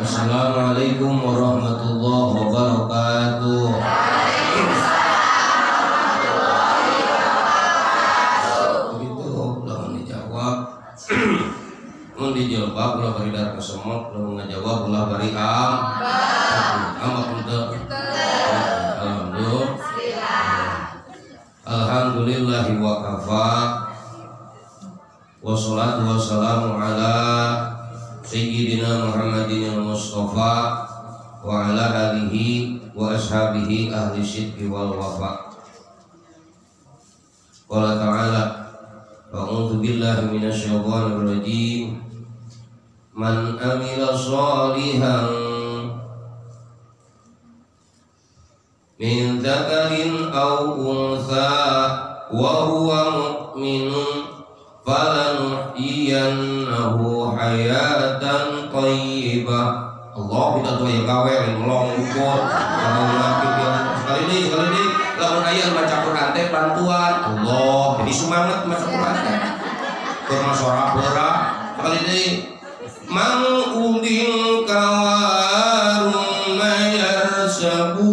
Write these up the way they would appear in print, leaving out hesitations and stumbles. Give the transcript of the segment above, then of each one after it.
Assalamualaikum warahmatullahi wabarakatuh. Begitu belum dijawab. Mun dijawab ulah bari dar kesemot, belum ngajawab ulah bari apa untuk Alhamdulillahi wa kafa. Wassalatu wassalamu ala Sayyidina Muhammadin al-Mustafa wa ala alihi wa ashabihi ahli sidqi wal wafa. Qala ta'ala a'udzu billahi minasyaitonir rajim. Man amila shalihan min dzakarin aw untha wa huwa mu'minun falanuhyiyannahu hayatan thayyibah. Allah kita tuh yang gawe melong ukur sekali deh lamun aya baca Quran teh bantuan Allah jadi semangat baca Quran teh bermasyarakat beura sekali deh mang udin kawarum mayarsabu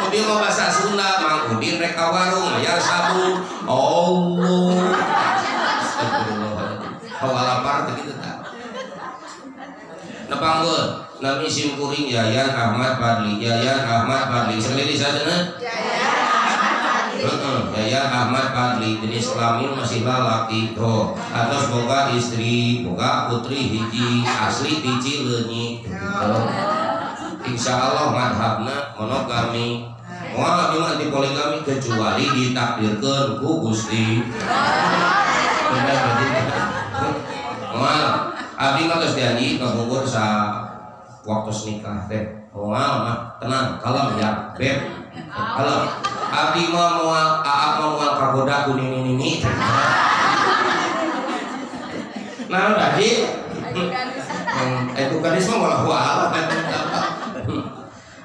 dia mau bahasa Sunda, Mang Udin rek warung mayar sabun. Allah. Hawa lapar teh kitu tah. Nepangkeun nami sim kuring Yayan Ahmad Fadli, Yayan Ahmad Fadli. Sekali sadana? Yayan Ahmad Fadli jenis kelamin masih lalaki tuh. Atos boga istri, boga putri hiji, asli hiji leunyi gitu. Insyaallah madhabna monogami. Wah, abdi mah anti poligami kecuali ditakdirkeun ku Gusti. Wah, abdi mah geus janji kabungkur sa waktu nikah teh. Wah, mah tenang, kalem ya, beb. Kalem. Abdi mah moal moal kagoda kuning ini. Nah, tadi edukanis mah walau alat.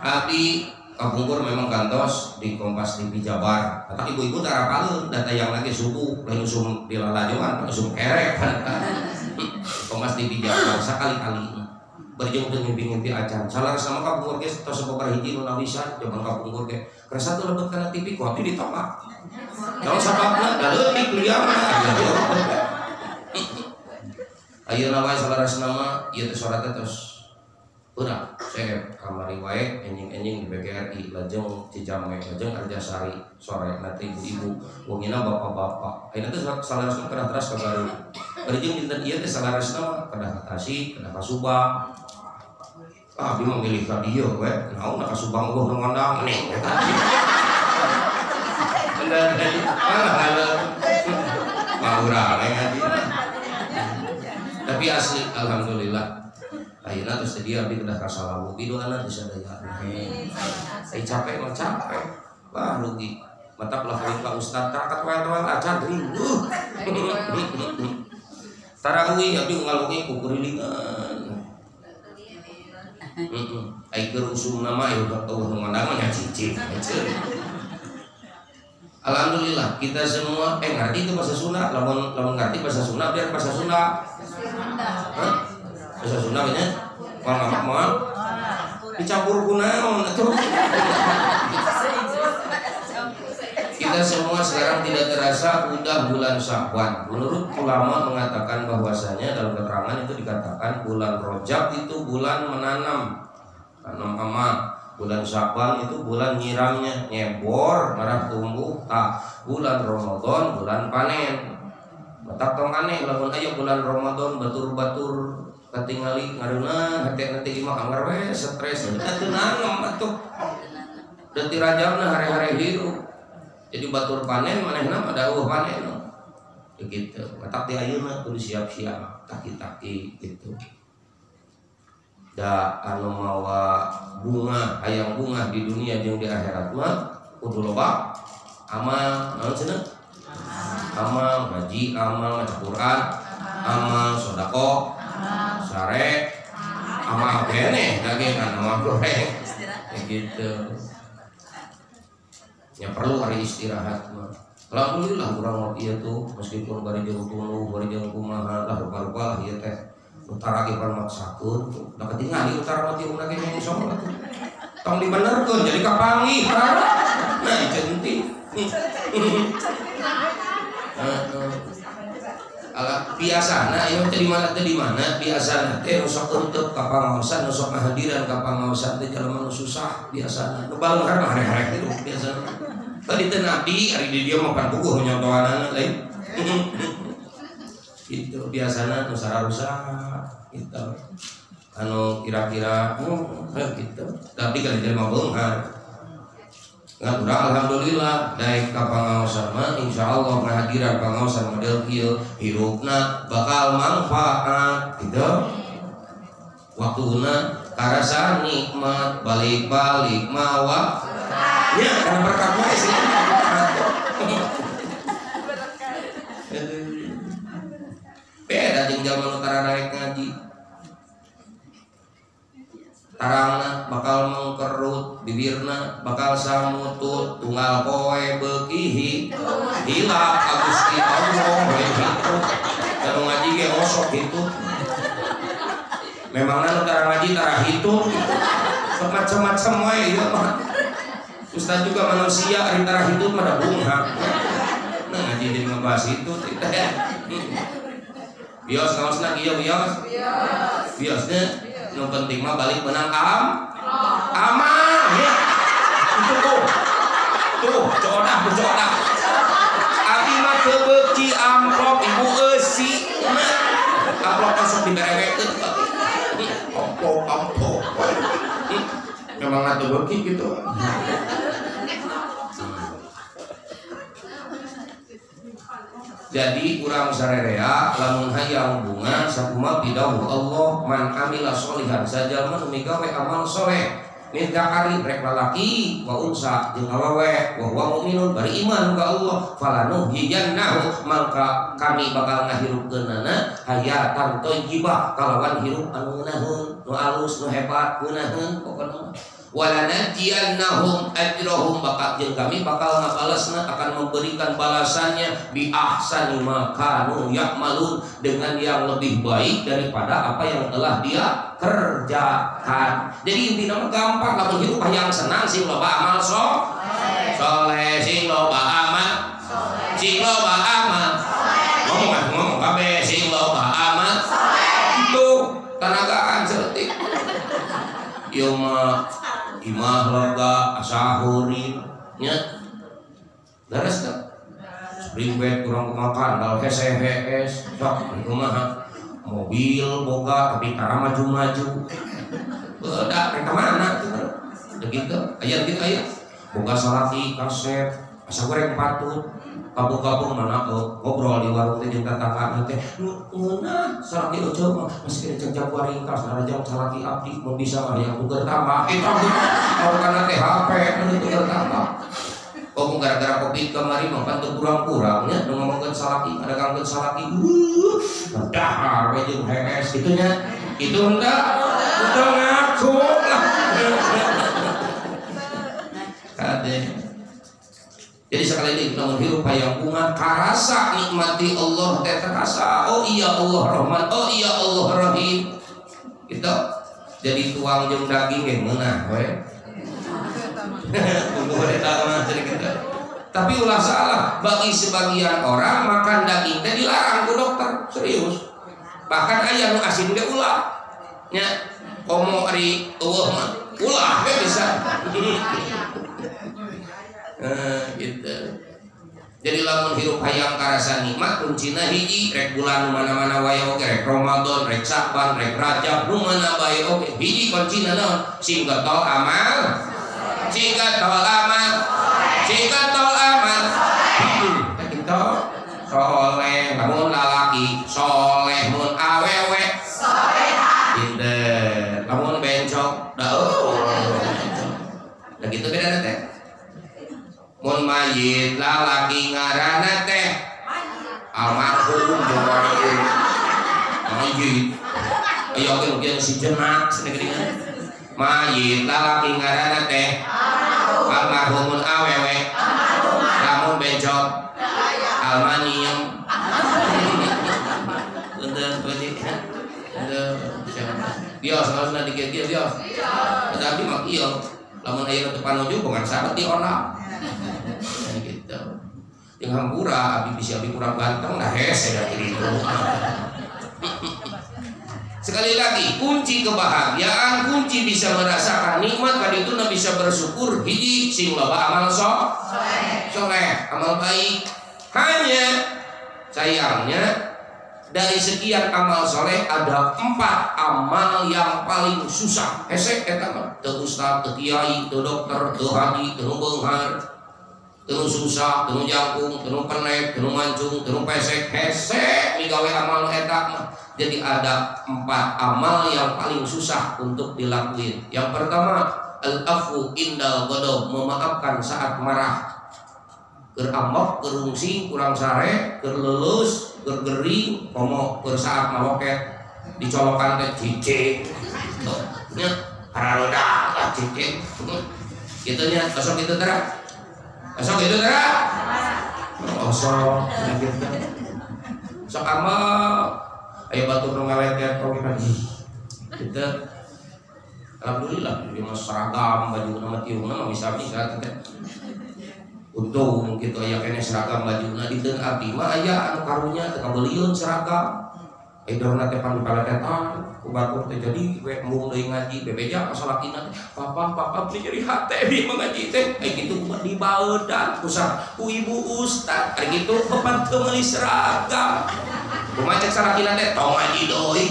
Abdi kabungkur memang kantos di Kompas TV Jabar. Kata ibu-ibu tarapaleun data yang lagi subuh lain usum di lalajoan usum kerek kan. Kompas TV Jabar sakali-kali berjeng teu ngimpi-ngimpi acan. Salar sama kabungkur ge tos sababaraha hiji nu nawisan jaman kabungkur ge. Kerasa teu lebet kana TV ku abdi ditolak. Kalau sababna da leutik liamna. Ayeuna wae salarasna mah ieu teh soratna tos urang saya kamari wae enjing-enjing di BKRI lajeng Cijame lajeng Arjasari sore nanti ibu-ibu wongina bapak-bapak ayeuna teh salarasna kana teras ka Garut berjing dinten ieu teh salarasna kana Tasik kana Subang abdi mah milih ka dieu we naon ka Subang eueuh nu ngondang nih bener dari halo mau urang tapi asli alhamdulillah. Ayeuna terus dia abdi kedah kasalawu bidoana disadayana. Ai capek mah capek. Wah rugi. Mata belah kali Pak Ustaz tarakat wae acan rindu. Tarawih abdi ngalungi ku kurilingan. Ai keur usum nama aya teuh ngandang nya cicing. Alhamdulillah kita semua ngerti itu bahasa Sunda. Lamun ngerti bahasa Sunda biar bahasa Sunda. Bahasa Sunda nya moal dicampur kunaon atuh. Kita semua sekarang tidak terasa udah bulan Syawal. Menurut ulama mengatakan bahwasanya dalam keterangan itu dikatakan bulan Rajab itu bulan menanam amal. Bulan Syawal itu bulan nyiramnya, nyebor, marah tumbuh. Bulan Ramadan bulan panen. Matak tong aneh lamun aya bulan Ramadan batur-batur katingali ngareuna hate nanti imah anggar we stres teu nanam atuh. Deuti Rajabna hari-hari hirup. Jadi batur panen manehna pada eueuh panen. Begitu. Matak di ayeuna kudu siap-siap taki-taki gitu. Da anu mawa bunga, hayang bunga di dunia jeung di akhirat mah kudu loba amal, naon cenah? Amal, ngaji, amal maca Quran, amal sedekah, sare, Sama kene daging kan sama goreng. Kayak gitu. Ya perlu hari istirahat mah. Alhamdulillah kurang waktu tuh meskipun bari jeung tuluh, bari jeung kumaha lah rupa-rupa lah ieu teh. Utara ge pan maksakeun, da ketingali utara mah tiung lagi yang salat. Tong dibenerkeun jadi kapangi. Nah, centing. Biasana ieu teh di mana biasana teh sok untuk ka pangaosan sok ngahadiran ka pangaosan teh jelema nu susah biasana nu balungkan mah harek-harek itu biasana tadi teh nabi ari di dieu makan bukuh nyontohanana lain itu biasana nu sararusa gitu anu kira-kira gitu tapi kalau jelema beunghar ngan urang alhamdulillah daek ka pangaosan mah insyaallah ngahadiran pangaosan model kieu hirupna bakal manfaat gitu waktuna karasa nikmat balik-balik mawa ya karena berkat wae sih beda jeung jaman utara daek ngaji tarangna bakal mengkerut bibirna bakal samutut tunggal poe beuki hilap Gusti Allah gitu anu ngaji ge osok gitu memangna nu tara ngaji tara hitung macam-macam wae ieu mah ustaz juga manusia ari tara hitung mah da bunghak nah ngaji jadi ngebahas itu bios kaosna kieu biosnya yang penting mah balik menang amal ya itu tuh codak abi mah teu beuki amplop ibu eusi amplop masuk diberewekeun amplop memang atuh beuki gitu jadi urang sarerea lamun hayang bunga sakuma bidahu Allah man amila sholihan saja man migawe amal soleh min dzakari rek lalaki wa unsa jeung awewe wa huwa mukminun bari iman ka Allah falanuhyiyannahu maka kami bakal ngahirupkeunana hayatan thayyibah kalawan hirup anu ngeunaheun nu alus nu hebat ngeunaheun pokona walanajiyannahum ajrahum bakal jeung kami bakal ngabalasna akan memberikan balasannya bi ahsani ma kanu ya'malun dengan yang lebih baik daripada apa yang telah dia kerjakan. Jadi intinya mah gampang lamun hidup yang senang sing loba amal soleh sing loba amal ngomong kabeh sing loba amal itu tanagaan seutik ieu mah imah lega asahurin nya daras teh spring bed kurang makan dal heses sok kumaha mobil boga tapi tara maju-maju beudak rek ka mana tuh begitu aya kitu aya boga salaki kaset asa goreng patut kabung-kabung mana ngobrol di warung teh jeung tetangga teh ngeunah salaki euceul mah masih kena jam ringkas narajang salaki abdi mun bisa mah yang tuker tambah eta kana teh HP nu tuker tambah kok gara-gara Covid kemari mah kan teu kurang-kurangnya nu ngomongkeun salaki ada kangkeun salaki dahar we jeung HS kitu nya itu hendak ngaku lah kade. Jadi sekali lagi kita menghirup hayang bunga karasa nikmati Allah teh terasa oh iya Allah Rahman oh iya Allah Rahim gitu jadi tuang jeung daging ge meunah we tapi ulah salah bagi sebagian orang makan daging teh dilarang ku dokter serius bahkan aya nu asin ge ulah nya komo ari eueuh mah ulah ge bisa gitu. Jadi lamun hirup hayang karasa nikmat kuncina hiji rek bulan mana-mana wae oge rek Ramadan, rek Sa'ban, rek Rajab, nu mana bae oge. Hiji kuncina naon? Singgatol amal. Kita soleh, lamun lalaki soleh, mun awewe solehah. Pinter. Lamun bencong, da gitu beda teh. Mun mayit lalaki ngaranna teh almarhum jeung mayit Ayo oke si jenak senegeringan. Mayit lalaki ngaranna teh almarhumun awewe. Lamun bencok almanium. Bios harusnya dikit-dikit bios. Tetapi mak iyo, lamun ayeuna teu panuju bukan sahabat di ona. Gitu. Yang hampura abi bisa abi kurang ganteng nah hese da kitu. Sekali lagi kunci kebahagiaan, kunci bisa merasakan nikmat kali itu bisa bersyukur hiji sing loba amal soleh, amal baik. Hanya sayangnya dari sekian amal soleh ada 4 amal yang paling susah. Hese eta mah teu ustaz, teu kiai, teu dokter, teu haji, teu beunghar, teu susah, teu jangkung, teu penek, teu mancung, teu pesek. Hese migawe amal eta mah. Jadi ada 4 amal yang paling susah untuk dilakuin. Yang pertama al-afu indal ghadab, memaafkan saat marah. Keur ambok, keur rungsing, kurang sare, keur leuleus, keur gering, komo keur saat maroket dicolokan teh cicing. Tuh, nya hararoda lah cicing. Kitu nya, kosong kitu tara. Kosong kitu tara. Kosong kitu. Sok amal ayo batu ngawet kau lagi. Kita alhamdulillah di seragam baju nama tiungna bisa teh. Untung gitu aya kene seragam bajuna di deun abdi mah aya anu karunya teu kabeuliun seragam. Aidorna teh pan dipaletetan ku batur teh jadi we embung deui ngaji bebeja masalakina papa beli jadi hate di mengaji teh ai kitu kumaha dibaeudan ku ibu ustad ari kitu beban teu meuli seragam. Kumaha cek sarakina teh tong ngaji deui.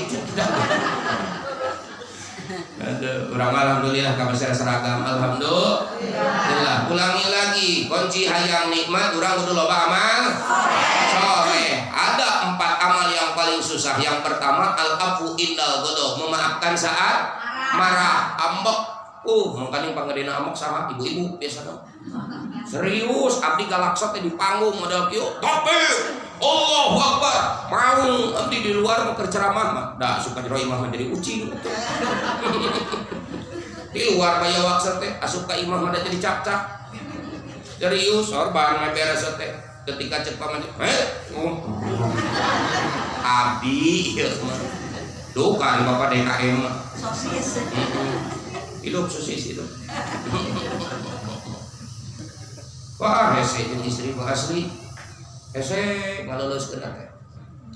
Aduh, urang alhamdulillah kabeh seragam alhamdulillah. Ulangi lagi, kunci hayang nikmat urang kudu loba amal soleh. Ada 4 amal yang paling susah. Yang pertama al-afu indal ghadab, memaafkan saat marah, ambek. Mangkani panggedena ambek saha ibu-ibu biasana. Serius abdi galaksa teh di panggung modal kieu. Takbir. Allahu Akbar. Mau abdi di luar mau ceramah mah. Da suka jero imam jadi kucing. Di luar maya waksa teh asup ka imam ada jadi cap-cap. Serius sorban mah beres teh. Ketika cek paman abdi ieu mah. Duh kan Bapak DKM mah. Sosis. Hidup sosis itu. Wah, hese jeung istri mah asli. Hese ngaleuleuseun teh.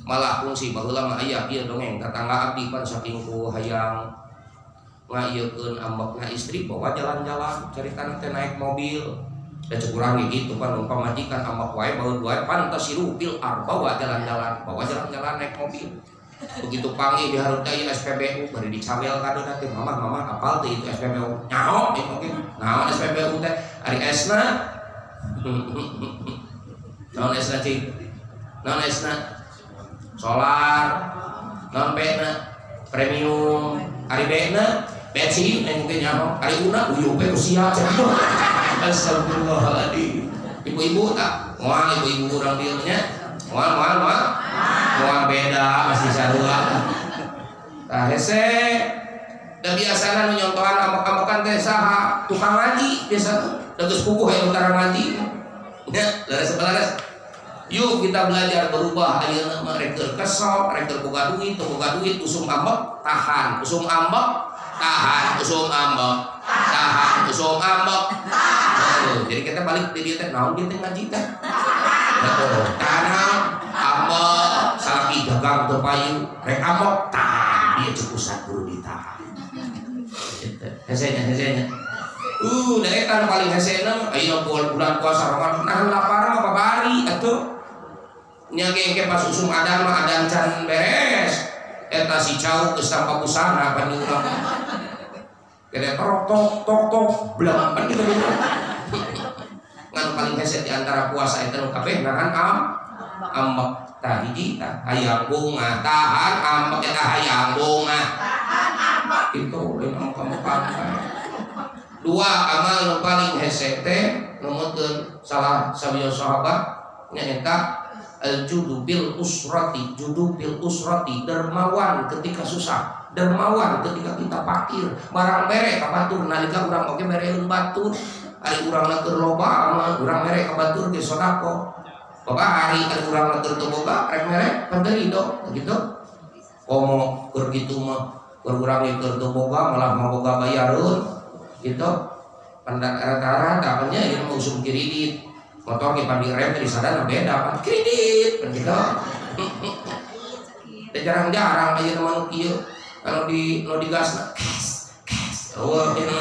Malah fungsi baheula mah aya ieu dongeng tetangga abdi pan saking ku hayang ngaiekeun ambekna istri bawa jalan-jalan caritana teh naik mobil. Da cek urang gitu pan umpama majikan ambek wae baeud wae pantes sirupil bawa jalan-jalan naik mobil. Begitu panggil dihareup teh SPBU bari dicawel kadona teh mama apal teh itu SPBU. Nyaho ieu mungkin. Naon SPBU teh? Ari esna non esna cing, non esna solar, non bena premium, ari bena bensin, mungkin nyaho, ari una uyup usia cakap. Astagfirullahaladzim. Ibu-ibu tak, moal ibu-ibu urang dieu nya, moal beda masih sarua. Tah hese, da biasana nu nyontohan ambek-ambekan teh saha? Tukang ngaji biasa. Terus kukuh yang utara ngaji ya, laras. Yuk kita belajar berubah. Ayeuna mah rek kesel, rek boga duit, usum ambek tahan, usum ambek tahan. Jadi kita balik di dia teh naon dia teh ngaji teh. Tanam ambek salaki dagang teu payu, rek ambek tahan, dia cekusat guru ditahan. Hesenya. Da eta paling hesena ayeuna bulan puasa Ramadan nahan lapar mah babari atuh. Nya ge pas usum adan mah adan can beres. Eta si cau geus tanpa busana pan urang. Kene tok blang pan kitu. Ngan paling hese di antara puasa eta nu kabeh nahan ambek tah hiji tah hayang bunga tahan ambek eta hayang bunga. Itu emang kamu pakai. 2 amal nu paling hese teh numutkeun salah sabiyo sahabat nyaeta judu bil usrati dermawan ketika susah. dermawan ketika kita fakir barang mere ka batur nalika urang oge mereun batur ari urangna keur loba ama urang mere ka batur ge sodako boga hari ari urangna keur teu boga rek mere panderi do gitu komo keur kitu mah keur urang ge keur teu boga malah maboga bayareun gitu pandan rata-rata nya ieu mah usum kredit motor ge pandi rem di sadana beda pan kredit pan gitu jarang-jarang aja teman kieu kalau di no digasna cash oh ini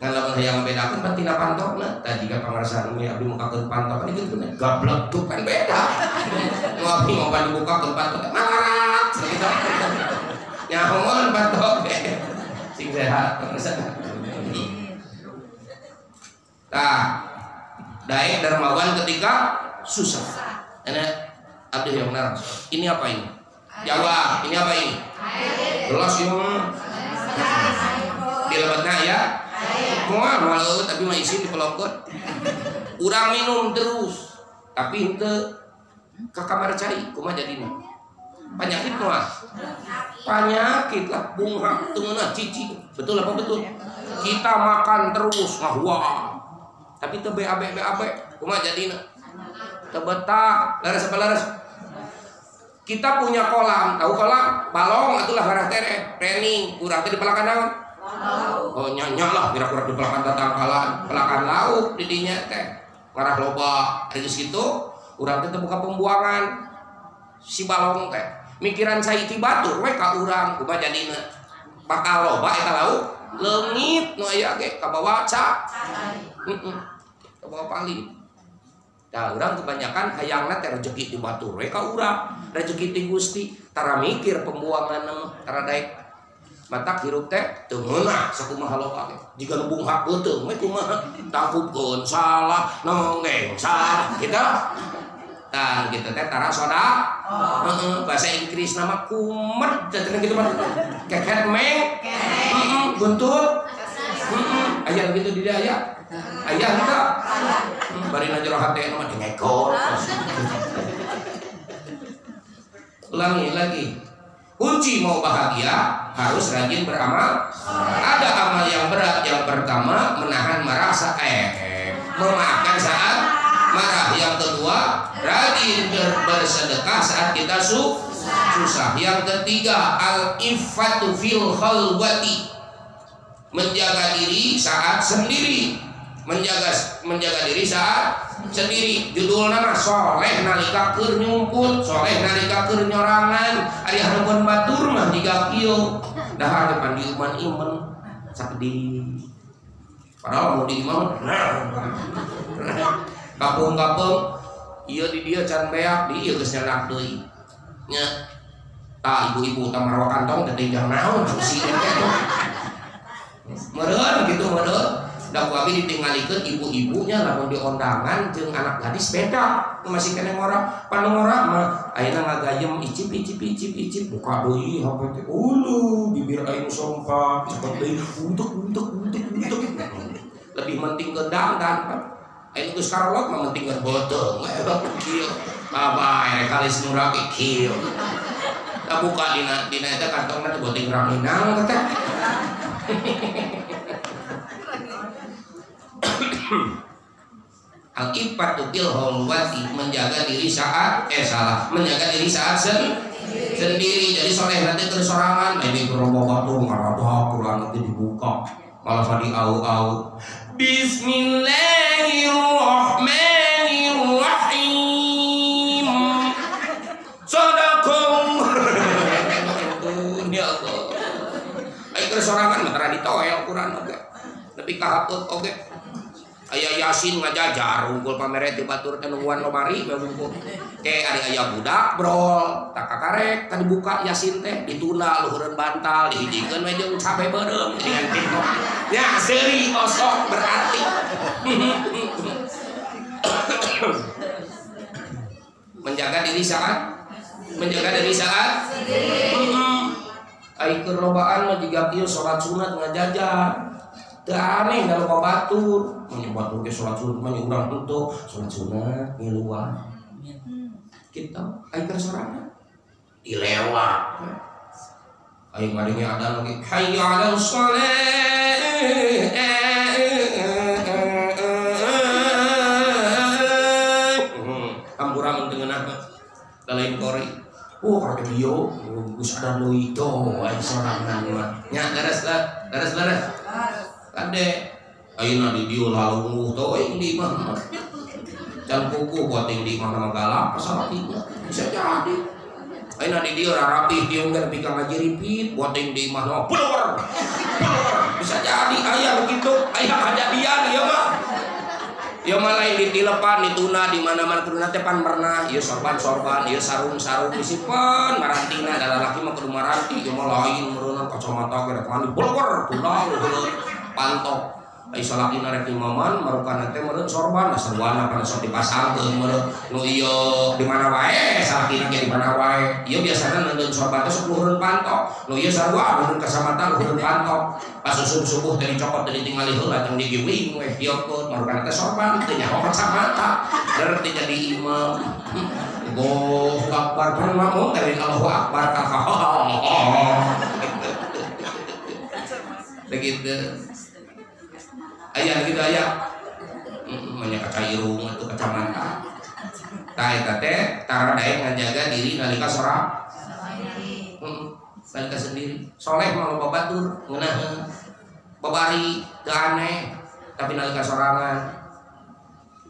kalau yang bedakan pan tina pantokna tadi ka pangarsan mi abdi mukakeun pantok ini kitu gablek tuh kan beda nu abdi mau dibukakeun pantok marat gitu nyahoon pantok sing sehat pangarsan tah daek dermawan ketika susah enak abdi yang benar ini apa ini jawab ini apa ini gelas ini dilebatna ya moal malu tapi mah isi di pelongkot urang minum terus tapi henteu ke kamar cai kumaha jadina penyakit mah penyakit lah bunga teungeuna cici betul apa betul kita makan terus wah tapi teu BAB kumaha jadina teu betah laras apa laras kita punya kolam tahu kolam balong atulah garah tere training urang teh di pelakan naon oh nyanyi lah kira-kira di pelakan tatangkalan pelakan lauk di dinya teh ngarah loba geus kitu urang teh buka pembuangan si balong teh mikiran saya ti batur we ka urang kumaha jadina bakal loba eta lauk leungit nu aya ge ka bawah ca ka bawah paling nah urang kebanyakan hayangna teh rezeki di batur we ka urang rezeki ti Gusti tara mikir pembuangan tara daek matak hirup teh teu meunah sakumaha loba ge jiga nu bunghak beuteung we kumaha takupkeun salah nonggeng salah kita tah kitu teh tara soda heeh bahasa Inggris nama kumet cenah kitu mah keket meng buntut aya gitu di dia aya henteu bari na jero hate mah dengekor ulangi lagi kunci mau bahagia harus rajin beramal ada amal yang berat yang pertama menahan marah memaafkan saat marah yang kedua rajin bersedekah saat kita susah yang ketiga al-iffatu fil khalwati menjaga diri saat sendiri menjaga diri saat sendiri judulna mah soleh nalika keur nyumput soleh nalika keur nyorangan ari hareupeun batur mah jiga kieu dahar depan di iman sakdi padahal mau di imam kampung-kampung ieu di dieu can beak di ieu geus nyanak deui nya tah ibu-ibu tah maroa kantong teh tinggal naon si eta meureun kitu meureun da ku abi ditinggalikeun ibu-ibunya lamun di ondangan jeung anak gadis beda masih kena ngora panu ngora mah ayeuna ngagayem icip buka deui HP teh ulu bibir aing sompak cepet deui untuk lebih penting ke dangdan ayeuna geus karolot mah penting ke beuteung kieu babay kalis nurake kieu da buka dina eta kantongna teh beuting ranginang teh al-iffatu bil khalwati menjaga diri saat sendiri jadi soleh nanti tersorangan ini gerobak batu ngarada kurang nanti dibuka malah tadi au bismillahirrahmanirrahim sadaqallah ya Allah ayo tersorangan mah tara ditoel Quran oge tapi kahatut oge aya Yasin ngajajar unggul pamere ti batur teh nungguan lomari bungkul ke ari aya budak brol tak kakarek tadi buka Yasin teh dituna luhureun bantal dihijikeun we jeung cabe beureum dengan kitu nya seuri osok berarti menjaga diri saat ai keur lobaan mah jiga kieu salat sunat ngajajar teu aneh da loba batur batur ge salat sunat mah urang henteu salat sunat ngiluan kitu ai keur sorangan dilewat Ayo ngadinya ada lagi hayya 'alas sholeh. Hampura mendengeunah lain kori. Oh kata dia Gus ada leuwih do aya sorangan mah. Nya garas kade ayeuna di dieu lalungguh teuing di mah. Can kuku buat di mana galak salatnya bisa jadi. Ayeuna di dieu rapih dieu geus pika ngajiripit buat di mah blur. Bisa jadi aya begitu, aya kejadian ieu mah. Ya malah yang ditilepan, dituna di mana-mana kudu teh pan pernah, ieu sorban, ieu sarung disipan marantina da lalaki mah kudu maranti, ieu mah lain meureunna kacamata ge rek mandi blur tulang pantok. Ai salakina rek imaman marukana teh meureun sorban, sarwana kana sok dipasangkeun meureun nu ieu di mana wae, salakina ge di mana wae. Ieu biasana neueun sorban teh sok luhureun pantok, nu ieu sarua luhureun kacamata luhureun pantok. Pas subuh teh dicopot teh ditingali heula jeung digiwing we diokeun marukana teh sorban teh nyaho kacamata. Berarti jadi imam. Allahu Akbar kan makmum dari Allahu Akbar begitu. Aya gitu aya banyak kaca irung atau kacamata tah eta teh tara daek ngajaga diri nalika sorak nalika sendiri soleh mah loba batur ngeunaheun babari teu aneh tapi nalika sorangan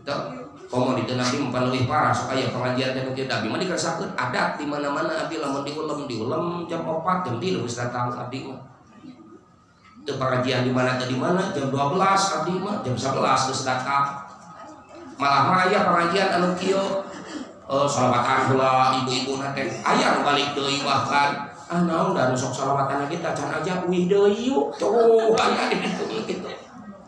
itu komo di Nabi empan leuwih parah sok aya pengajian teh kieu Nabi mah dikeresakeun adat di mana-mana abdi lamun diulem jam 4 jam 3 geus datang abdi mah. Itu pengajian di mana jam 12 abdi mah jam 11 geus datang. Malah mah aya pengajian anu kieu salawatan heula ibu-ibuna teh aya nu balik deui bahkan naon da nu sok salawatan kita can aja uih deui yuk tuh aya di ditu kitu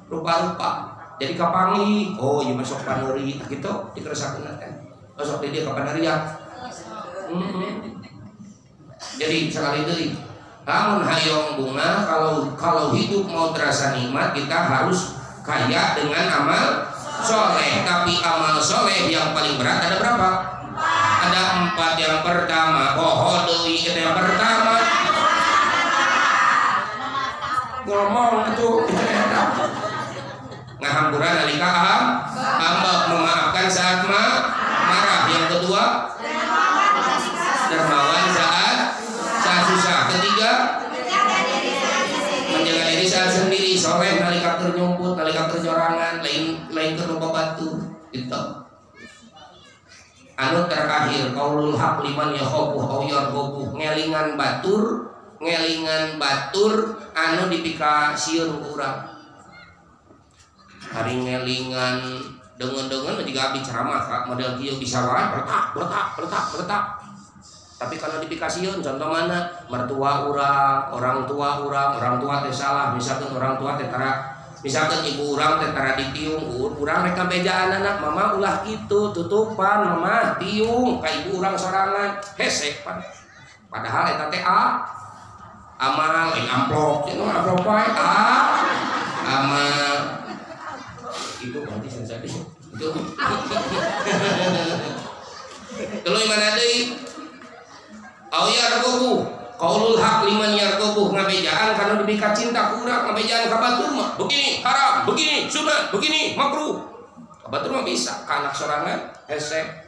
rupa-rupa jadi kapangi ieu mah sok paneuri kitu dikeresakeun teh sok di dieu kapaneuria jadi sekali deui. Namun hayong bunga kalau hidup mau terasa nikmat kita harus kaya dengan amal soleh. Tapi amal soleh yang paling berat ada berapa? Ada 4. Yang pertama deui yang pertama ngomong itu ngahampura nalika ambek memaafkan saat marah. Yang kedua dermawan saat susah. Ketiga menjaga diri saat sendiri, soleh nalika keur nyumput, nalika keur jorangan, lain keur batu gitu. Anu terakhir qaulul haq liman yakhafu aw yarghabu, ngelingan batur anu dipika sieun urang. Hari ngelingan dengan juga abdi ceramah model kieu bisa wae letak. Tapi kalau dipikasieun contoh mana mertua orang tua teh salah, misalkan orang tua teh misalkan ibu urang teh tara ditiung urang rek kabejaan anak mama ulah kitu tutupan mama tiung ka ibu urang sorangan hese padahal eta teh amal amplop cenah amplop wae amal itu berarti sensasi itu tuluy mana deui au yarghabu qaulul haq liman yarghabu ngabejaan kana dibika cinta kurang ngabejaan ka batur mah begini haram begini sunat begini makruh ka batur mah bisa ka anak sorangan hese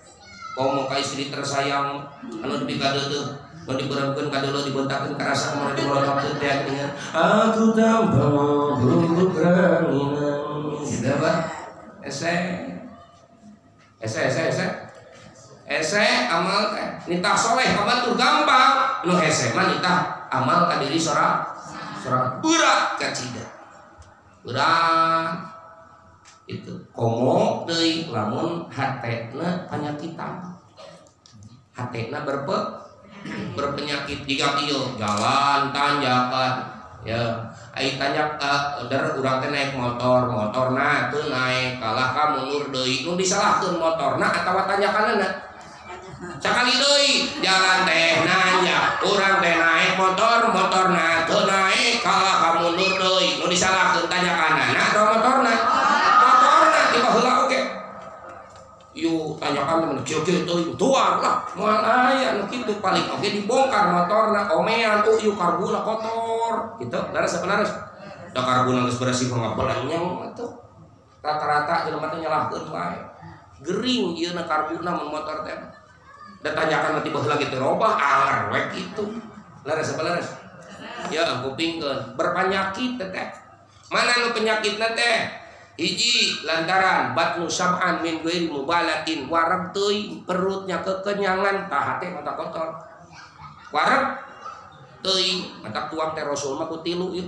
komo ka istri tersayang anu dibika deudeuh mun dibeureukeun ka deuleuh dibentakeun ka rasa mun dibolonkeun teh dengan aku tanpa beraninan gitu apa ese amal teh nitah soleh ka batur gampang nu hese mah nitah amal ka diri sorangan berat ka cida berat itu komo deui lamun hatena panyakitan hatena berpenyakit jika ieu jalan tanjakan ya ai tanjak urang teh naik motorna teu naik kalah ka mundur deui nu disalahkeun motorna atawa tanjakanna sakali deui jalan teh nanjak urang teh naik motorna teu naik kalah ka mundur deui nu disalahkeun tanjakanna atawa motorna tiba heula oge yu tanyakan temen kieu-kieu teuing tuang lah moal aya nu kitu paling oge dibongkar motorna omean yuk karbuna kotor gitu laras sapenaras da karbuna geus bersih ngabelanyang atuh rata-rata jelema teh nyalahkeun wae gering ieu na karbuna mun motor teh da tanyakan nanti baheula lagi teh robah anger we kitu laras sapenaras ya kupingkeun berpenyakit teh mana nu penyakitna teh hiji lantaran batnu sab'an min ghairi mubalatin wareg teuing perutnya kekenyangan tah hate mata kotor wareg teuing mata tuang teh Rasul mah ku tilu ieu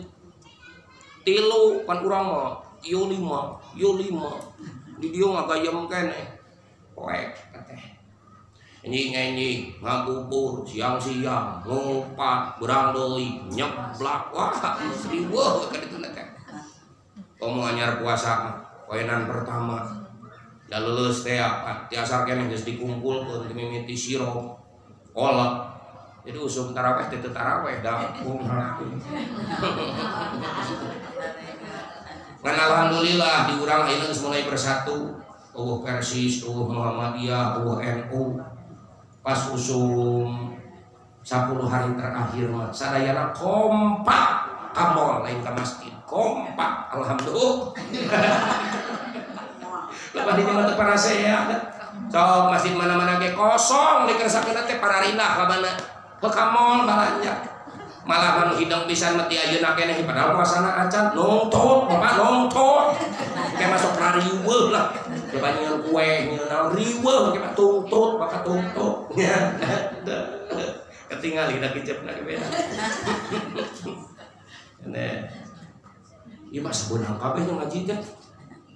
tilu pan urang mah ieu 5 di dieu ngagayem keneh poek teh anjing ngabubur siang-siang ngumpat berang deui nyeblak wah riweuh ka ditu teh komo anyar puasa poenan pertama da lulus teh tiasar keneh geus dikumpulkeun teu mimiti sirop kolak jadi usum taraweh teh teu taraweh da ngan alhamdulillah di urang ayeuna geus mulai bersatu eueuh Persis eueuh Muhammadiyah eueuh NU pas usum 10 hari terakhir mah sadayana kompak ka mall lain ka masjid kompak alhamdulillah lepas di mah teu parasea sok masjid mana-mana ge kosong dikeresakeun teh pararinah labana ke ka mall balanja malah anu hidang pisan mati ayeuna keneh padahal puasana acan nongtot bapak nongtot kayak masuk riweuh lah coba nyieun kue nyieun naon riweuh kayak tungtut bapak tungtut nya ketinggal kita kicepna ge beda nah ieu mah sebenang kabeh nya ngaji teh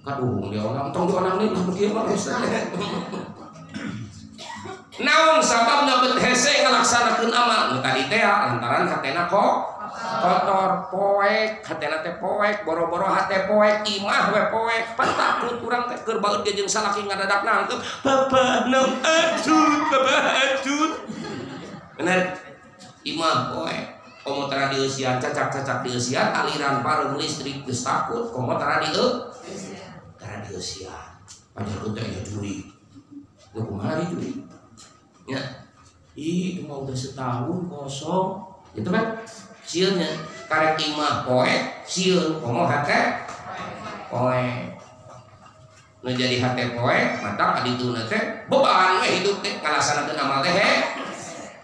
kaduhung dia orang tong orang deui lah kieu mah naon sababna bet hese ngalaksanakeun amal nu tadi teh lantaran hatena kotor poek hatena teh poek boro-boro hate poek imah we poek patakut urang teh keur baeud jeung salaki ngadadak nangkep papa nam ajut bener imah poek komo tara dieusian cacak-cacak dieusian aliran pareum listrik geus takut komo tara dieusian padahal teh aya juri nu kumaha juri ya itu mah udah setahun kosong gitu kan sieunnya karek imah poek sieun komo hate poek nu jadi hate poek mata kadituna teh beban we hidup teh ngalaksanakeun amal teh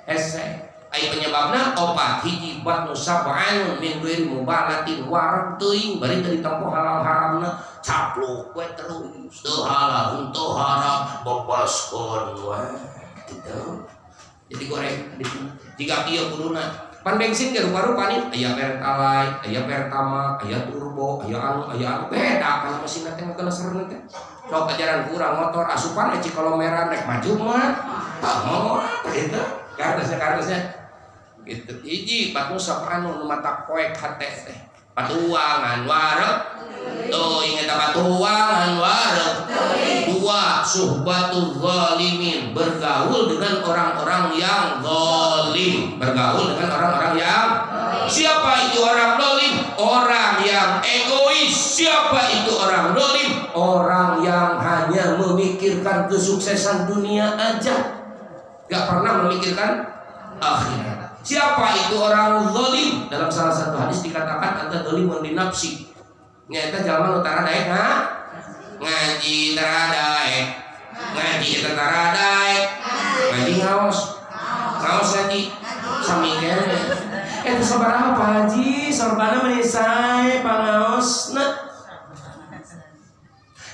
hese ai penyebabna opat hiji batnu sab'an min ghairi mubalatin wareg teuing bari teu ditampo halal haramna capluk we terus teu halal henteu haram bebaskeun we gitu. Jadi goreng jika ieu kuduna pan bensin ge rupa-rupa nih aya pertalite aya pertamax aya turbo aya anu beda kana mesin teh kena serna teh sok ajaran kurang motor asupan eci kalau merah rek maju mah mau gitu kartosnya gitu hiji batnu sab'an nu mata poek hate teh patuangan wareg tuh inget patuangan wareg dua suhbatul zalimin bergaul dengan orang-orang yang zalim siapa itu orang zalim orang yang egois siapa itu orang zalim orang yang hanya memikirkan kesuksesan dunia aja gak pernah memikirkan akhirat. Siapa itu orang zalim? Dalam salah satu hadis dikatakan anta zalimun li nafsi. Nyata jalma nu tara daek ngaji tara daek. Ngaji tara daek. Ngaji ngaos ngaji sami keneh. Eta sabaraha Pak Haji? Sorbana menisai pangaosna.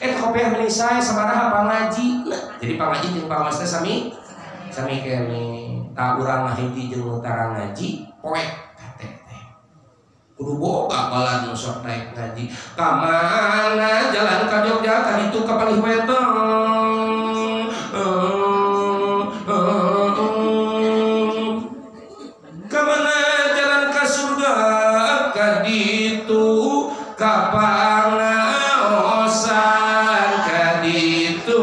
Eta kopiah menisai sabaraha pangaji. Jadi pangaji jeung pangaos teh sami keneh. Tak urang hiji jeung utara ngaji poek teh kudu boga balan nu sok naik ngaji ka mana jalan ka Jogja ka ditu ka Palihweteng ka mana jalan ka surga ka ditu ka pangaosan ka ditu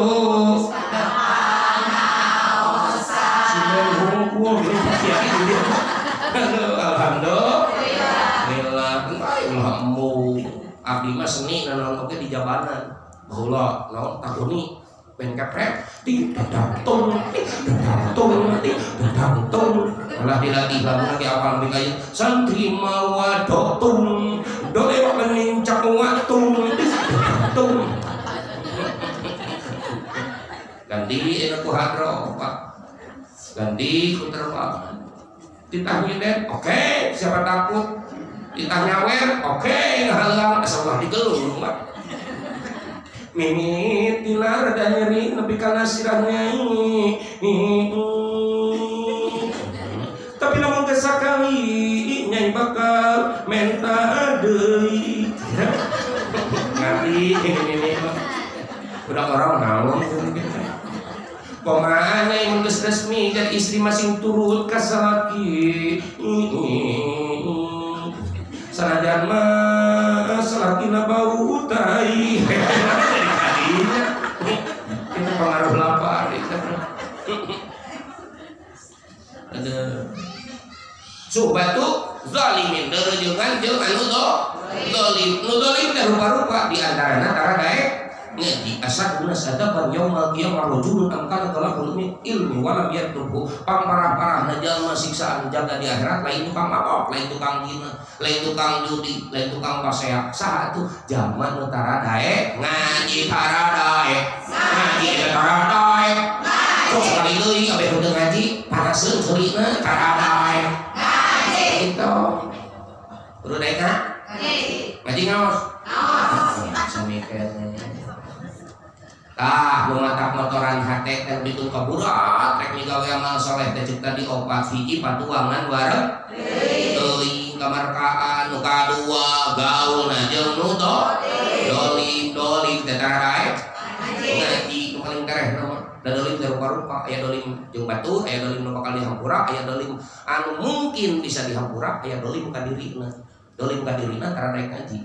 abdi mah seni naon oge di jabanan baheula naon tahuni ben kepret tung malah dilatih lalu lagi apa lebih kayak santri mawadotung dole menincak watung ganti aku hadro pak ganti ku terbang titah nyindet oke siapa takut titah nyawer oke ngahalang asal digelung pak mimit tilar dan nyeri lebih karena sirahnya tapi namun kesakali nyai bakal menta deui ngerti ini udah orang naon pemana yang geus resmi dan istri masing turut ka salaki sanajan mah salakina bau tai itu pengaruh lapar itu ada subatu zalimin derujungan jeung anu zalim nu zalim teh rupa-rupa di antarana tara daek ngaji asad guna sadaban yaumul qiyamah rajulun amkana talaqul ilmi wa lam yatruhu pamparah-parahna jalma siksaan jaga di akhirat lain tukang mabok lain tukang zina lain tukang judi lain tukang paseak saha atuh jalma nu tara daek ngaji tara daek ngaji tara daek terus sekali deui kabeh udah ngaji paraseun ceurina tara daek ngaji itu kudu daek ngaji ngaos samikeun mengatak motoran hati dan bikin kaburat rek gawe amal soleh teh cipta diopat hiji patuangan bareng teuing kamarkaan nu kadua gaulna jeung nu dolim teh tara ngaji nu paling tereh nama da dolim teh rupa-rupa aya dolim jeung batu aya dolim nu bakal dihampura aya dolim anu mungkin bisa dihampura aya dolim ka dirina tara daek ngaji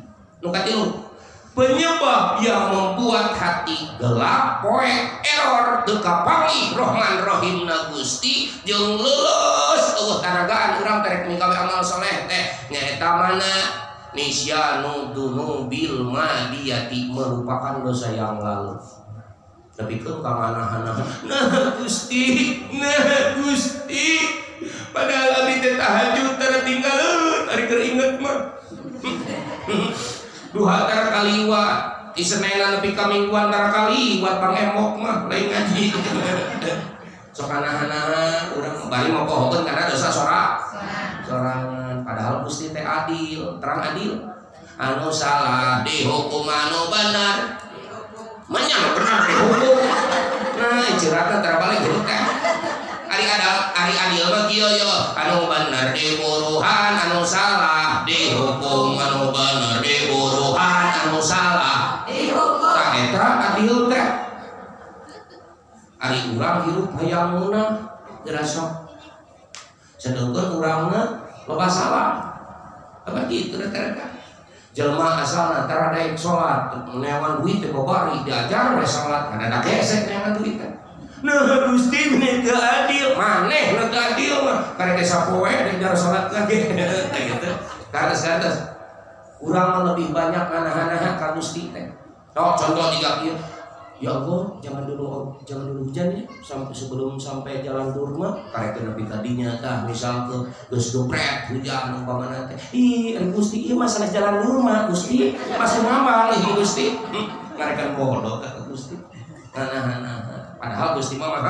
nu katilu penyebab yang membuat hati gelap poek error teu kapanggih Rahman Rahim na Gusti jeung leuleus eueuh taragaan urang terek migawe amal soleh teh nyaeta mana nisyanu dunubil madiyati merupakan dosa yang lalu tapi keun ka manahan nah Gusti padahal abdi teh tahajud tertinggaleuan ari keur inget mah duha tara kaliwat isenenan nepi ka mingguan tara kaliwat pangembok mah lain ngaji sok anahan-anahan urang bari mopohokeun karena dosa sorangan padahal Gusti teh adil terang adil anu salah dihukum anu benar manya benar dihukum nah jeratna tara balik hidup teh ari adil mah kieu yo anu benar diburuhan anu salah dihukum anu benar diburuhan anu salah dihukum tah eta adil teh ari urang hirup hayang meunang dirasa sedengkeun urangna loba salah apa kitu teh jelema asalna tara daek salat neangan duit teh babari diajar we salat kada gesek neangan duit teh nah Gusti ini teu adil maneh nu teu adil mah karek sapoe diajar salat lagi gitu kados urang lebih banyak nganahan-nahan ka Gusti teh contoh tiga kieu ya Allah jangan dulu hujan ya sebelum sampai jalan durma karek nepi tadinya tah misal ke geus gepret hujan umpamana teh ih Gusti ieu masalah jalan durma Gusti masih ngambang ieu Gusti ngarekan bodoh ka Gusti nganahan-nahan padahal Gusti mah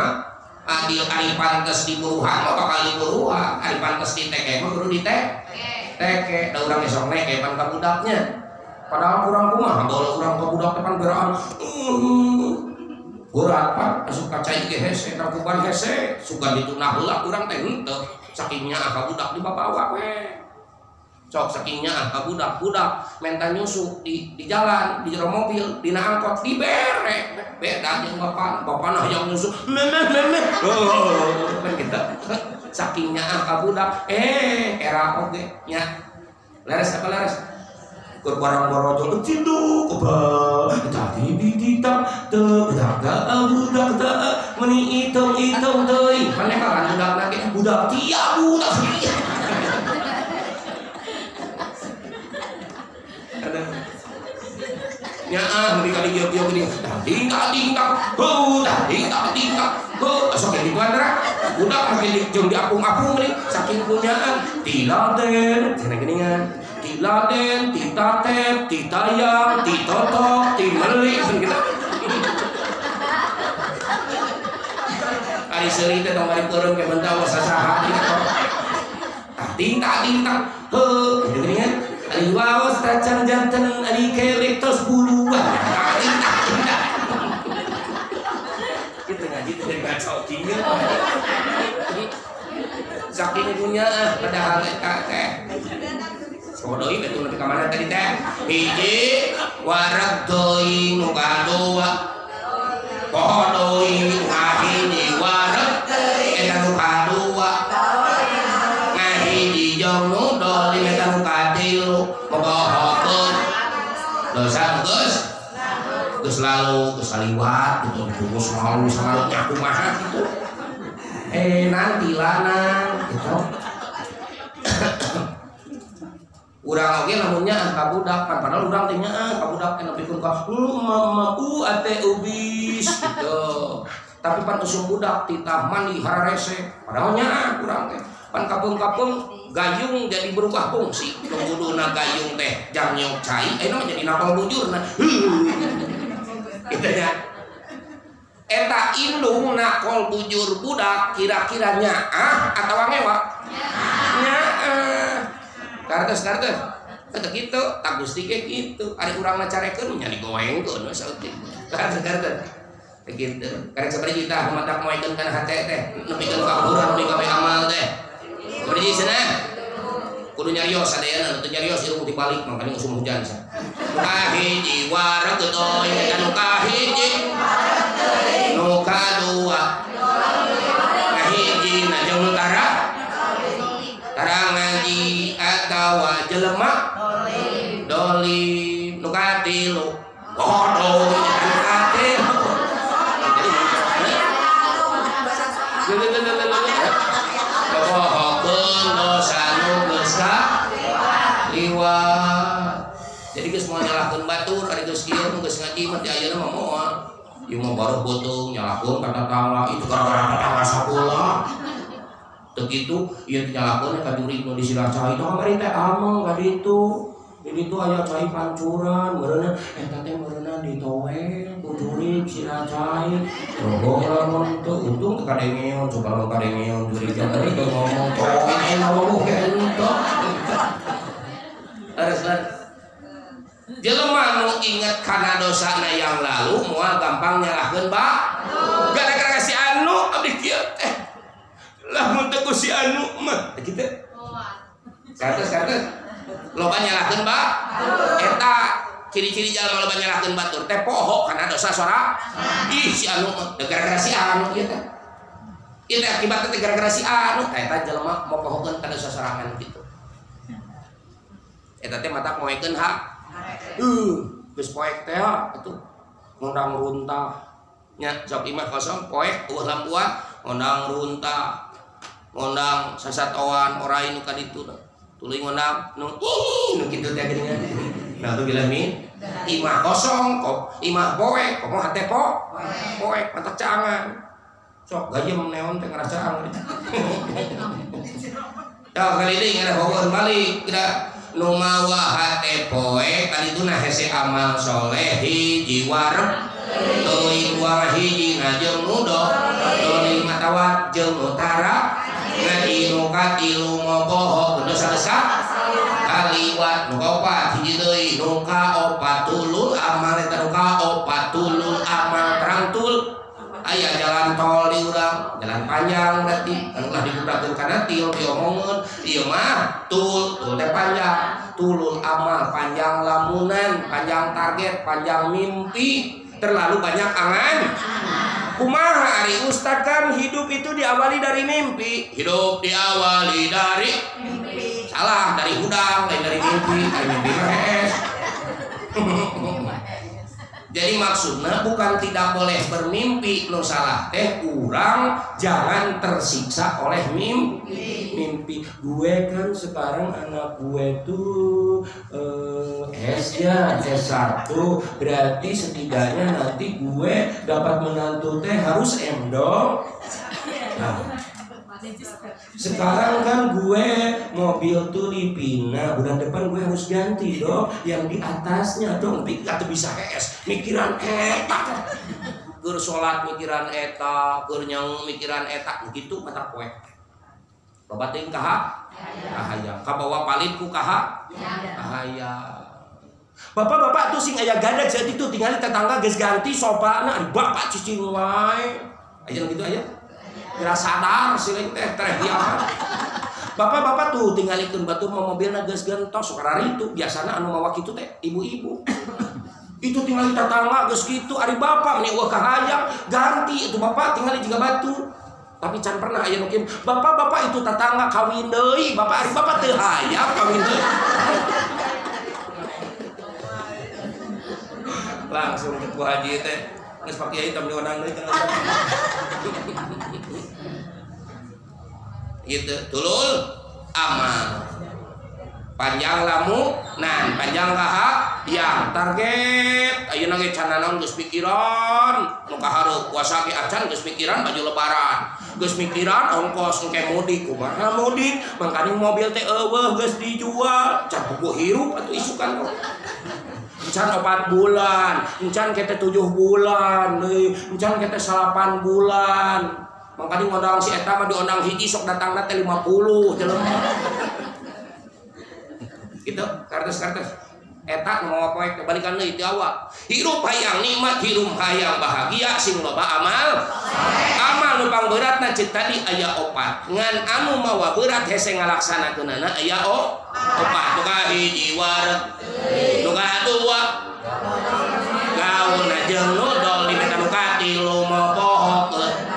adil ari pantes diburuhan mah bakal diburuhan ari pantes diteke mah kudu diteke da urang esok neke pan ka budaknya padahal kurang kumaha bola urang ka budak depan geraan berat pak asup kacai ge hese rakuban hese sugan ditunah heula urang teh henteu sakingnya ka budak dibawa we sok sakingnya ka budak menta nyusu di jalan di jero mobil dina angkot dibere beda jeung bapana yang nyusu meme oh kan kita sakingnya ka budak era oge nya leres apa leres barang borojo cindu keba tadi diditam tedaga budak tak meni item teuing maneh kan budak lagi budak tia budak tia Nyaah mending kali giok-giok gini. Ding tak sok gitu antara budak makin jeung diapung-apung nih saking punyaan tiladen cenah geuningan tiladen titatep titayang titotok timeli gitu. Ari seuri teh tong bari peureum ke bentang sasaha gitu. Ding tak heuh gitu geuningan ari waos tacan janten ari kelek tos buluan. Ding tak gitu ngaji teh ngacau tinggal saking punya padahal eta teh sodoi betul nanti kemana tadi teh hiji wareg teuing nu kadua podoi ngahiji wareg eta nu kadua ngahiji jeung nu doli eta nu katilu mogohokeun dosa geus selalu kesaliwat gitu selalu nyaku maha gitu nanti lanang gitu urang oge lamunnya kabudak kan padahal urang teh nya kabudak teh nepikeun ka mama ate ubis gitu tapi pan usum budak titah mandi hararese padahal nya urang teh pan kapeung-kapeung gayung jadi berubah fungsi kuduna gayung teh jang nyok cai mah jadi nakal bujurna gitu ya eta indung nakol bujur budak kira-kira nyaah atau ngewa nyaah kartes kata gitu tak gusti kayak gitu ada urang ngacarekeun nya digoengkeun saeutik kartes gitu karek sabari kita matak moekeun kana hate teh nepikeun kaburan nepi ka amal teh bari cenah kudu nyarios sadayana teu nyarios irung dibalik makanya usum hujan sa kahiji wareg teuing eta nu kahiji nu kadua kahiji na jeung nu tara ngaji atawa jelema doli nu katilu doli nu katilu liwat jadi geus moal nyalahkeun batur ari geus kieu geus ngaji mah di ayeuna mah moal ieu mah baru beuteung nyalahkeun ka tatangga itu gara-gara tatangga sakulah teu kitu ieu nyalahkeun ka jurig nu disilah cai tong kamari teh ameng ka ditu ini tuh aya cai pancuran meureunna eta teh meureunna ditowel ku jurig silah cai rogo lamun teu untung teu kadengeon coba lamun kadengeon jurig jadi teu ngomong towel ngomong ento Araslan jelema nu inget kana dosana yang lalu moal gampang nyalahkeun gara-gara si anu abdi kieu teh lamun teu si anu mah kitu kartes loba nyalahkeun eta ciri-ciri jalma loba nyalahkeun batur teh poho kana dosa sora ih si anu mah gara-gara si anu kieu teh ieu teh akibatna teh gara-gara si anu eta jelema mau pohokeun kana dosa sorangan kitu eta teh matak moekeun hak geus poek teh atuh ngundang runtah nya sok imah kosong poek eueuh lampuan ngundang runtah ngundang sasatoan orain nu ka ditu tuluy ngundang nu kitu teh geuningan nah tuh bilang min imah kosong kok imah poek komo hate poek matak caangan sok gayem neon teh ngaracaang tah kali deui ngana hogeun balik tidak nu mawa hate poek kali itu nah hese amal soleh hiji wareg teuing dua hiji na jeung nu doli matawat jeung utara ngaji nu katilu moboho dosa-dosa kaliwat nu kaopat hiji deui nu kaopat tulul amal eta nu kaopat tulul amal terangtul aya jalan tol di urang jalan panjang berarti anu lah digunakeun kana til diomongkeun ieu mah tul teh panjang tulul amal panjang lamunan panjang target panjang mimpi terlalu banyak angan kumaha ari ustad kan hidup itu diawali dari mimpi hidup diawali dari mimpi salah dari hudang lain dari mimpi mah hees Jadi maksudnya bukan tidak boleh bermimpi, no salah teh urang jangan tersiksa oleh mimpi. Gue kan sekarang anak gue tuh S1 berarti setidaknya nanti gue dapat menantu teh harus M dong. Nah, sekarang kan gue mobil tuh Livina, bulan depan gue harus ganti dong yang di atasnya dong. Atau bisa es mikiran eta, gur sholat mikiran eta, gur nyaung mikiran eta, gitu mata poek. Loba teuing kahayang, kabawa palitku kahayang. Bapak-bapak tuh sing aya gada jadi tuh tinggal tetangga geus ganti sopana, bapak cicing wae. Aya gitu aya. Kira sadar sileng teh diaman. Bapak-bapak tuh tinggalikeun batur mau mobilna geus gentos karari itu biasana anu mawa kitu teh ibu-ibu. Itu tinggal tetangga geus kitu ari bapak meni eueuh kahayang ganti itu bapak tinggal juga batu. Tapi can pernah aya nu kieu bapak-bapak itu tetangga kawin deui, bapak ari bapak teu hayang kawin deui. Langsung ke Bu Haji teh geus pakai hitam diwanang deui kana. Gitu tulul amal panjang lamu nan panjang yang target ayeuna ge can naon geus pikiran nu kahareup puasa ge acan geus pikiran baju lebaran geus mikiran ongkos engke mudik kumaha mudik mangkani mobil teh eueuh geus dijual can buku hirup atuh isukan encan 4 bulan encan kete 7 bulan encan kete 8 bulan. Makanya ngondang si eta mah diondang hiji sok datangna teh 50 jelema. Gitu, kartes eta mau poek balikan deui ti awak. Hirup hayang nikmat, hirup hayang bahagia sing loba amal. Amal nu pangberatna ceuk tadi aya 4. Ngan anu mawa berat hese ngalaksanakeunana aya 4. Nu kahiji wareg, nu kadua gaulna jeung nodol dimeta nu katilu mau pohokeun.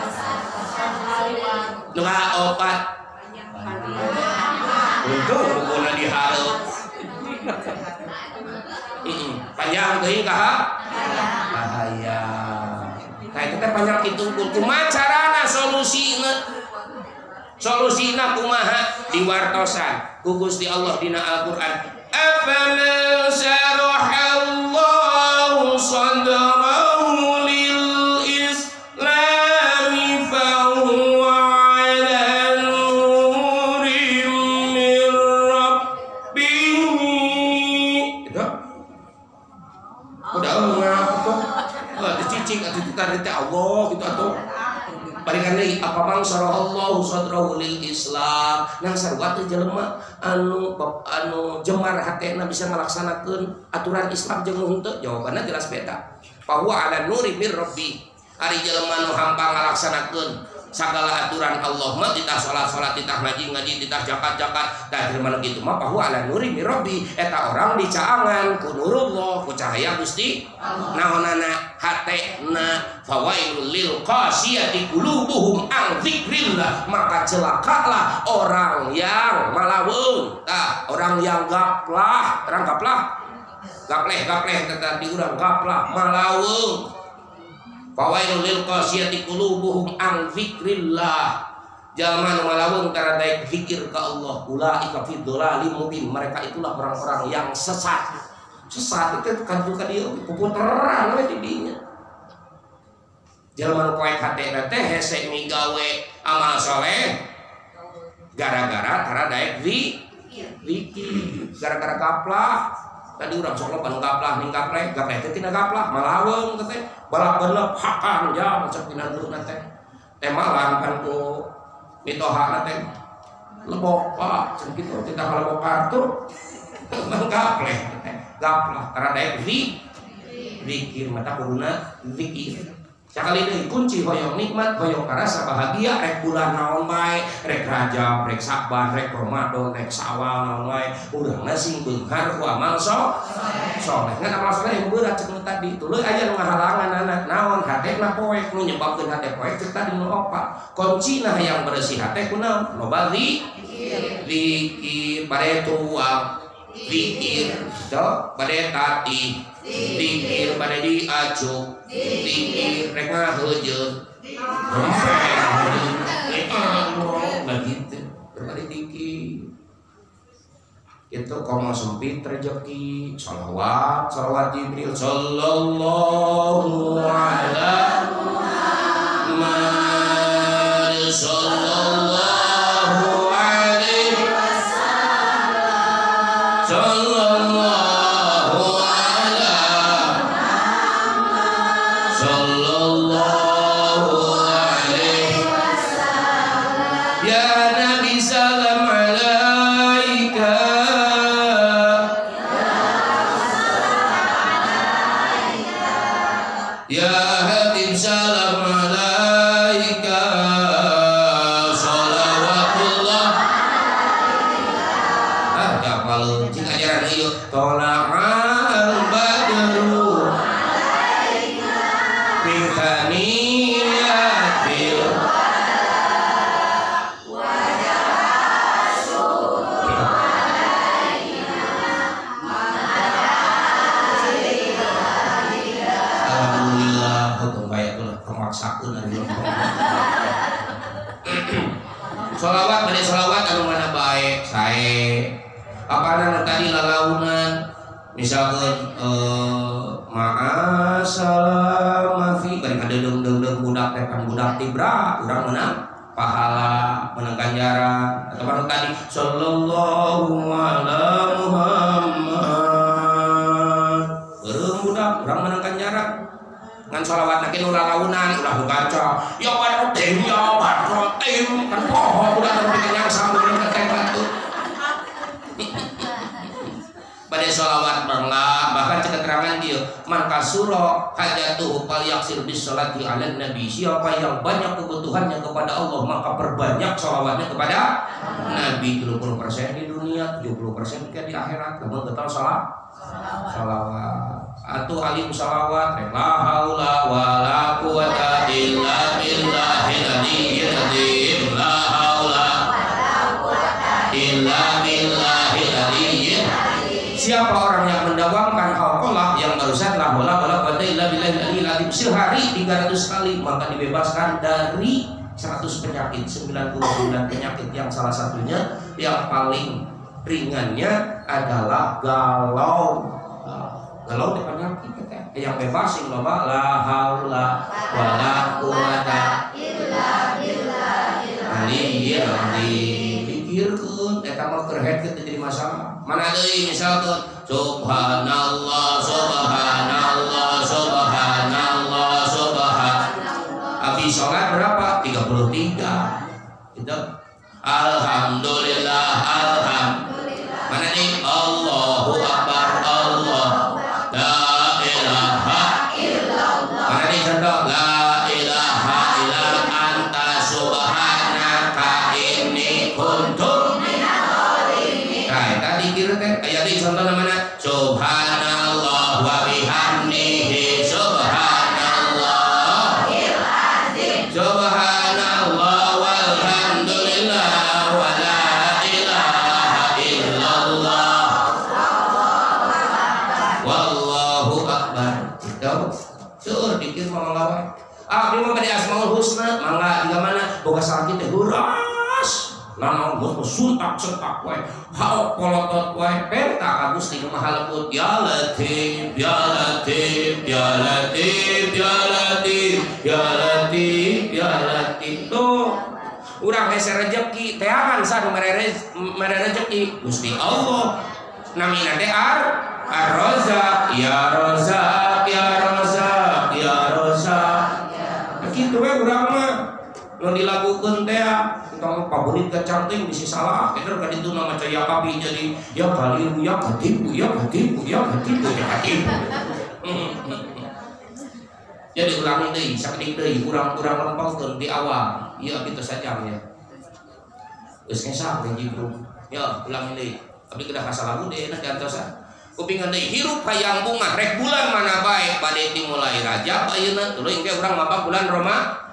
Nu kaopat untung hubungan dihareup panjang teuing kahaya. Nah itu teh panjang kitu kumaha carana solusina kumaha diwartosan ku Gusti Allah dina Al-Qur'an. Afaman syarahallahu sadrahu lil Islam fahuwa ala nurim min rabbih. Itu udah ngapa tuh dicicing atuh ditarik teh Allah gitu atuh. Balikan deui apa mang syarahallahu sadrahu lil Islam. Nah sarua teh jelema anu jemar hatena bisa ngalaksanakeun aturan Islam jeung nu henteu jawabanna jelas beda. Bahwa ala nuri mir rabbi ari jelema nu hampang ngalaksanakeun sagala aturan Allah mah ditah salat ditah ngaji ditah zakat tah jelema nu kitu mah bahwa ala nuri mir rabbi eta orang dicaangan ku nurullah ku cahaya Gusti naonana hatena fawailul lil qasiyati qulubuhum an dzikrillah maka celakalah orang yang malaweung orang yang gapleh tetapi urang gaplah malaweung. Fawailul lil qasiyati qulubuhum an dzikrillah jalma nu malaweung tara daek zikir ka Allah ulaika fi dhalalim mubin mereka itulah orang-orang yang sesat itu kan ka dieu puputeran we di dinya. Jalma nu poek hatena teh hese migawe amal saleh gara-gara tara daek zikir gara-gara gaplah. Tadi urang sok loba nu gaplah ning gapleh teh tina gaplah malaweung teh balak-balak hakan ja macam pinanteuna teh malang kan ku mitohana teh lebok pak cenah kitu teh halebok kartu gapleh teh gaplah tara daek zikir mata kuduna zikir. Sakali deui kunci hoyong nikmat hoyong karasa bahagia rek bulan naon bae rek Rajab rek Saban rek Ramadan rek Syawal naon bae urangna sing beunghar ku amal soleh ngan amal soleh yang berat cek tadi tuluy aya nu ngahalangan anak naon hatena poek nu nyebabkeun hate poek cek tadi nu opat kuncina yang bersih hate kunaon loba zikir bare tuang Zikir, bade tatih, zikir bade diajuk, zikir rek ngaheujeun. Begitu, berbalik dikit. Itu kalau sempit rezeki, salawat Jibril, sallallahu ala Muhammad, sallallahu alaihi wasallam, sallallahu ala Muhammad, sallallahu alaihi wasallam. Ya Nabi salam alaika, ya Habib salam alaika, salawatullah. Kalau cing ajaran ieu tola'al badru min thaniyatil maksakeun ari sholawat bade sholawat anu mana bae sae apana tadi lalaunan misalkan ma'assalam fi bari kadeung-deung budak tekan budak tibra urang menang pahala menang ganjaran atau anu tadi sallallahu ala Muhammad beureum budak urang menang ganjaran ngan sholawat lagi nu lalaunan ulah bukaca ya barotim kan poho udah terbikin yang sama dengan batu pada sholawat bangla bahkan keterangan dia man kasuro hajatuhu fal yaksir bis sholati ala nabi, siapa yang banyak kebutuhannya kepada Allah maka perbanyak sholawatnya kepada Nabi. 30% di dunia, 70% di akhirat. Namun total sholawat atau alim sholawat la haula wala quwata illa billahil aliyyil azim, la haula illa billahil aliyyil. Siapa orang yang mendawamkan hauqallah yang barusan la haula wala quwata illa billahil aliyyil azim sehari 300 kali maka dibebaskan dari 100 penyakit, 99 penyakit yang salah satunya yang paling ringannya adalah galau. Galau itu penyakit yang bebas sing loba la haula wala quwata illa billahil aliyyil azim. Pikirkeun eta mah keur het jadi masalah. Mana deui misalkan subhanallah subhanallah subhanallah subhanallah. Abi salat berapa? 33. Gitu. Alhamdulillah alhamdulillah. Mana nih Allahu akbar Allah. La ilaha illallah. Mana nih contoh la ilaha illa anta subhanaka inni kuntu minadh dhalimin. Nah, tadi kira teh aya di contoh namanya subhanallah wa bihamdihi subhanallah subhanallah walhamdulillah wa la ilaha illallah wallahu akbar. Seueur dikir mangga abdi mah bade asmaul husna mangga di mana boga sakit teh huras naon geus suntak cetak wae haok polotot wae penta Gusti mah haleput ya latif ya latif ya latif ya latif ya latif ya latif tuh urang hese rezeki teangan sanu mere rezeki Gusti Allah namina teh ar-Razzaq ya Razzaq ya Razzaq ya Razzaq kitu we urang mah nu dilagukeun teh tong paburit kecanting bisi salah eder ka ditu nama caya kapi jadi ya baliru ya katipu ya katipu ya katipu ya katipu. Jadi ulangi deui sakedik deui urang-urang lempengkeun di awal ieu kitu saja nya geus ngesak deui bro ya ulangi deui abdi kedah kasalamu deui na gantosan kupingan deui hirup hayang bunga rek bulan mana bae bade dimulai Rajab ayeuna tuluy engke urang mapang bulan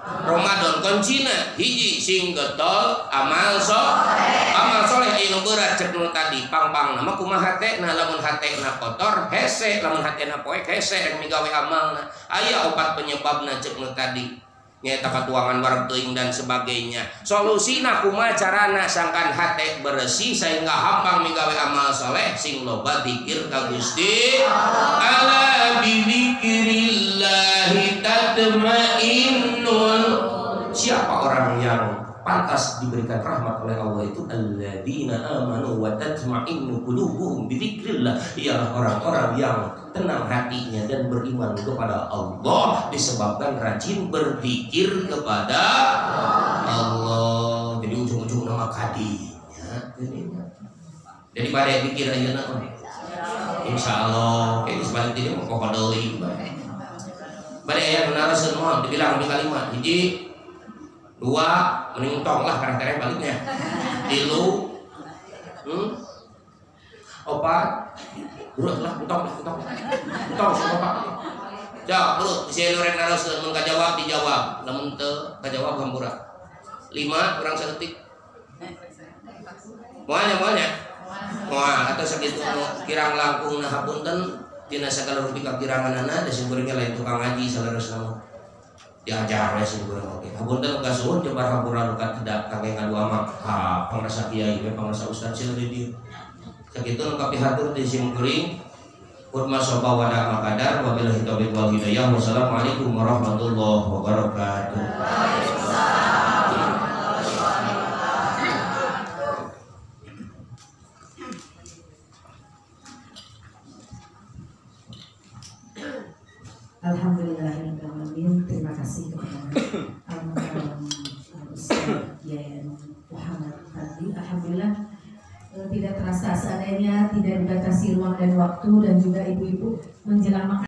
Ramadan kuncina hiji sing getol amal soleh anu berat cek nu tadi pang-pang nama kumaha hatena lamun hatena kotor hese lamun hatena poek hese rek migawe amalna aya opat penyebabna cek nu tadi nyaeta katuangan wareg teuing dan sebagainya. Solusina kumaha carana sangkan hate bersih sehingga hampang migawe amal soleh sing loba zikir ka Gusti ala bizikrillahi tatmainnul. Siapa orang yang pantas diberikan rahmat oleh Allah itu alladzina amanu wa tatma'innu qulubuhum bidzikrillah, ialah orang-orang yang tenang hatinya dan beriman kepada Allah disebabkan rajin berzikir kepada Allah. Jadi ujung-ujung nama kadinya jadi pada pikir aja nama insyaallah kayak sebalik ini mau pokok deui pada yang benar semua dibilang di kalimat hiji dua mending tong lah kadang-kadang baliknya tilu opat urut lah utong opat jawab bro saya lurek naraskeun mun kajawab dijawab lamun teu kajawab hampura 5 kurang saeutik moalnya moal atau sakitu kirang langkung nah hapunten tina sagala rupi kakiranganana da sing kuringnya lain tukang ngaji salerosna mah diajar we sing kurang oke. Hapunten uga suhun coba hampura lukat tidak kangge ngadu amal. Pangrasa kiai we pangrasa ustaz sil di dieu. Sakitu nu kapihatur di sim kuring. Hurma sopa wada makadar wabillahi taufiq wal hidayah. Wassalamualaikum warahmatullahi wabarakatuh. Alhamdulillahirrahmanirrahim. Terima kasih kepada Ustaz Yayan Muhammad Fadli. Alhamdulillah tidak terasa seadanya, tidak dibatasi ruang dan waktu, dan juga ibu-ibu menjelang makan